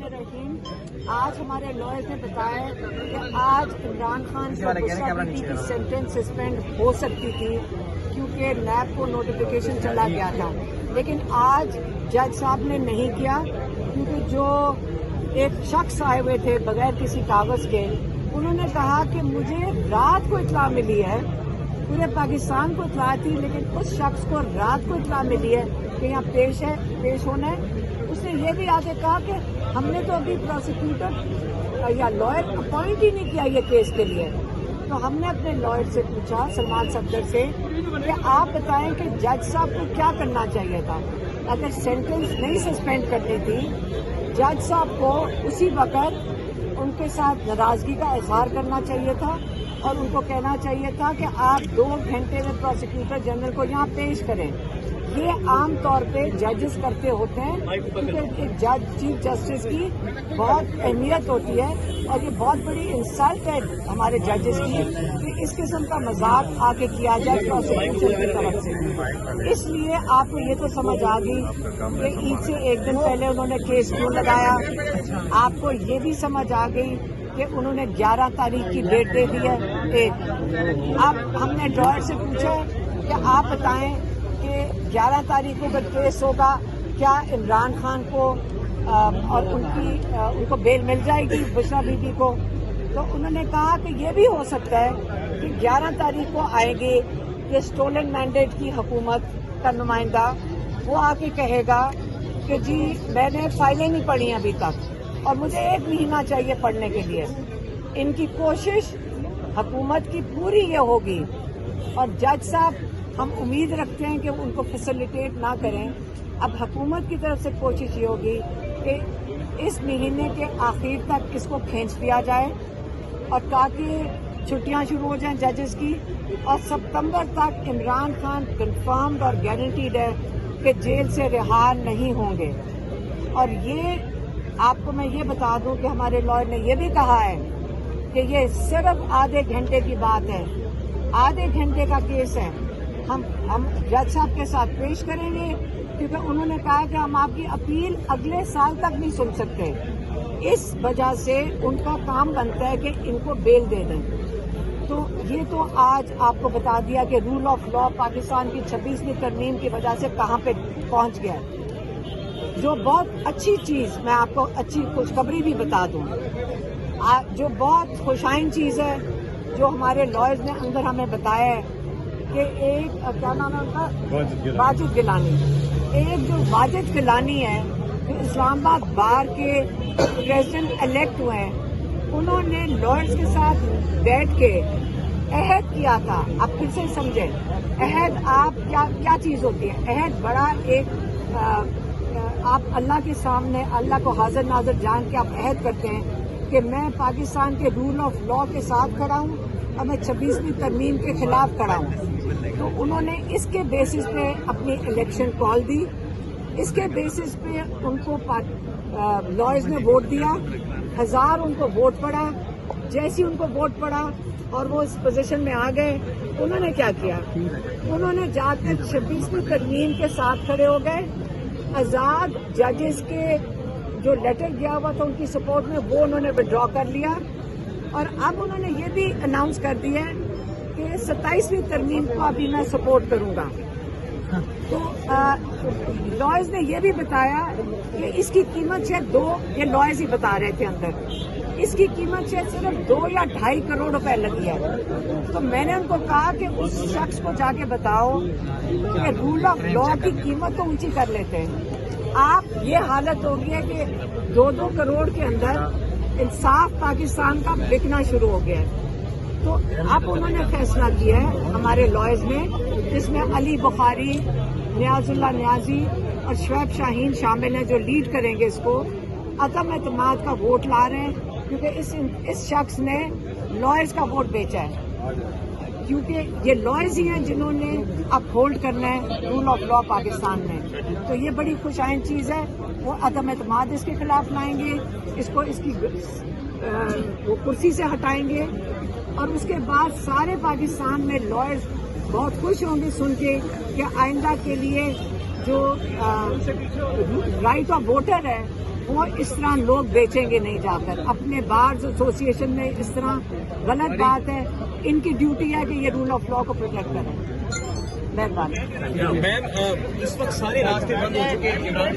रहीम। आज हमारे लॉयर ने बताया कि आज इमरान खान की सेंटेंस सस्पेंड हो सकती थी क्योंकि नैब को नोटिफिकेशन चला गया था, लेकिन आज जज साहब ने नहीं किया क्योंकि जो एक शख्स आए हुए थे बगैर किसी कागज के, उन्होंने कहा कि मुझे रात को इत्तला मिली है, पूरे पाकिस्तान को इत्तला थी, लेकिन उस शख्स को रात को इत्तला मिली है कि यहाँ पेश होना है। उसने ये भी आगे कहा कि हमने तो अभी प्रोसिक्यूटर या लॉयर अपॉइंट ही नहीं किया ये केस के लिए। तो हमने अपने लॉयर से पूछा, सलमान सफदर से, कि आप बताएं कि जज साहब को क्या करना चाहिए था। अगर सेंटेंस नहीं सस्पेंड करनी थी, जज साहब को उसी वक्त उनके साथ नाराजगी का इजहार करना चाहिए था और उनको कहना चाहिए था कि आप 2 घंटे में प्रोसिक्यूटर जनरल को यहाँ पेश करें। ये आम तौर पे जजेस करते होते हैं क्योंकि एक चीफ जस्टिस की बहुत अहमियत होती है और ये बहुत बड़ी इंसल्ट है हमारे जजेस की कि इस किस्म का मजाक आके किया जाए प्रोसिक्यूशन की तरफ से। इसलिए आपको ये तो समझ आ गई कि ईद से एक दिन पहले उन्होंने केस क्यों लगाया। आपको ये भी समझ आ गई कि उन्होंने 11 तारीख की डेट दे दी है। अब हमने लॉयर से पूछा कि आप बताएं कि 11 तारीख को जब केस होगा क्या इमरान खान को और उनको बेल मिल जाएगी, बुशरा बीबी को। तो उन्होंने कहा कि ये भी हो सकता है कि 11 तारीख को आएंगे कि स्टोलन मैंडेट की हुकूमत का नुमाइंदा, वो आके कहेगा कि जी मैंने फाइलें नहीं पढ़ी अभी तक और मुझे 1 महीना चाहिए पढ़ने के लिए। इनकी कोशिश हुकूमत की पूरी ये होगी और जज साहब हम उम्मीद रखते हैं कि उनको फैसिलिटेट ना करें। अब हुकूमत की तरफ से कोशिश ये होगी कि इस महीने के आखिर तक इसको खींच दिया जाए और ताकि छुट्टियां शुरू हो जाएं जजेस की, और सितंबर तक इमरान खान कंफर्म्ड और गारंटीड है कि जेल से रिहा नहीं होंगे। और ये आपको मैं ये बता दूं कि हमारे लॉयर ने ये भी कहा है कि ये सिर्फ आधे घंटे की बात है, आधे घंटे का केस है। हम जज साहब के साथ पेश करेंगे क्योंकि उन्होंने कहा कि हम आपकी अपील अगले साल तक नहीं सुन सकते। इस वजह से उनका काम बनता है कि इनको बेल दे दें। तो ये तो आज आपको बता दिया कि रूल ऑफ लॉ पाकिस्तान की 26वीं तरमीम की वजह से कहाँ पे पहुँच गया। जो बहुत अच्छी चीज़, मैं आपको अच्छी खुशखबरी भी बता दूँ, जो बहुत खुशाइन चीज़ है जो हमारे लॉयर्स ने अंदर हमें बताया है कि एक क्या नाम है उनका, वाजिद गिलानी, एक जो वाजिद गिलानी है जो इस्लामाबाद बार के प्रेसिडेंट इलेक्ट हुए हैं, उन्होंने लॉयर्स के साथ बैठ के अहद किया था। आप फिर से समझें, अहद आप क्या चीज़ होती है। अहद बड़ा एक आप अल्लाह के सामने अल्लाह को हाजिर नाजिर जान के आप अहद करते हैं कि मैं पाकिस्तान के रूल ऑफ लॉ के साथ खड़ा हूँ और मैं 26वीं तरमीम के खिलाफ खड़ा हूँ। तो उन्होंने इसके बेसिस पे अपनी इलेक्शन कॉल दी, इसके बेसिस पे उनको लॉयर्स ने वोट दिया, 1000 उनको वोट पड़ा। जैसे ही उनको वोट पड़ा और वो इस पोजीशन में आ गए, उन्होंने क्या किया, उन्होंने जाकर 26वीं तरमीम के साथ खड़े हो गए। आज़ाद जजेस के जो लेटर गया हुआ था उनकी सपोर्ट में, वो उन्होंने विड्रॉ कर लिया और अब उन्होंने ये भी अनाउंस कर दिया है कि 27वीं तरमीम को अभी मैं सपोर्ट करूंगा। तो लॉयर्स ने ये भी बताया कि इसकी कीमत शायद 2, ये लॉयर्स ही बता रहे थे अंदर, इसकी कीमत शायद सिर्फ 2 या 2.5 करोड़ रुपए लगी है। तो मैंने उनको कहा कि उस शख्स को जाके बताओ कि रूल ऑफ लॉ की कीमत तो ऊंची कर लेते हैं। आप ये हालत हो गई है कि 2-2 करोड़ के अंदर इंसाफ पाकिस्तान का बिकना शुरू हो गया है। तो अब उन्होंने फैसला किया है हमारे लॉयर्स ने, जिसमें अली बुखारी, नियाजुल्लाह नियाजी और शुएब शाहीन शामिल हैं जो लीड करेंगे इसको। अदम एतमाद का वोट ला रहे हैं क्योंकि इस शख्स ने लॉयर्स का वोट बेचा है, क्योंकि ये लॉयर्स ही हैं जिन्होंने अब होल्ड करना है रूल ऑफ लॉ पाकिस्तान में। तो ये बड़ी खुशाइन चीज़ है। वो अदम एतमाद इसके खिलाफ लाएंगे, इसको इसकी वो कुर्सी से हटाएंगे और उसके बाद सारे पाकिस्तान में लॉयर्स बहुत खुश होंगे सुन के कि आइंदा के लिए जो राइट ऑफ वोटर है اور اس طرح لوگ بیچیں گے نہیں جا کر. اپنے بارز ایسوسیشن میں اس طرح غلط بات ہے. ان کی ڈیوٹی ہے کہ یہ رول آف لا کو پروٹیکٹ کریں. مہربانی. میم اس وقت سارے راستے بند ہو چکے ہیں.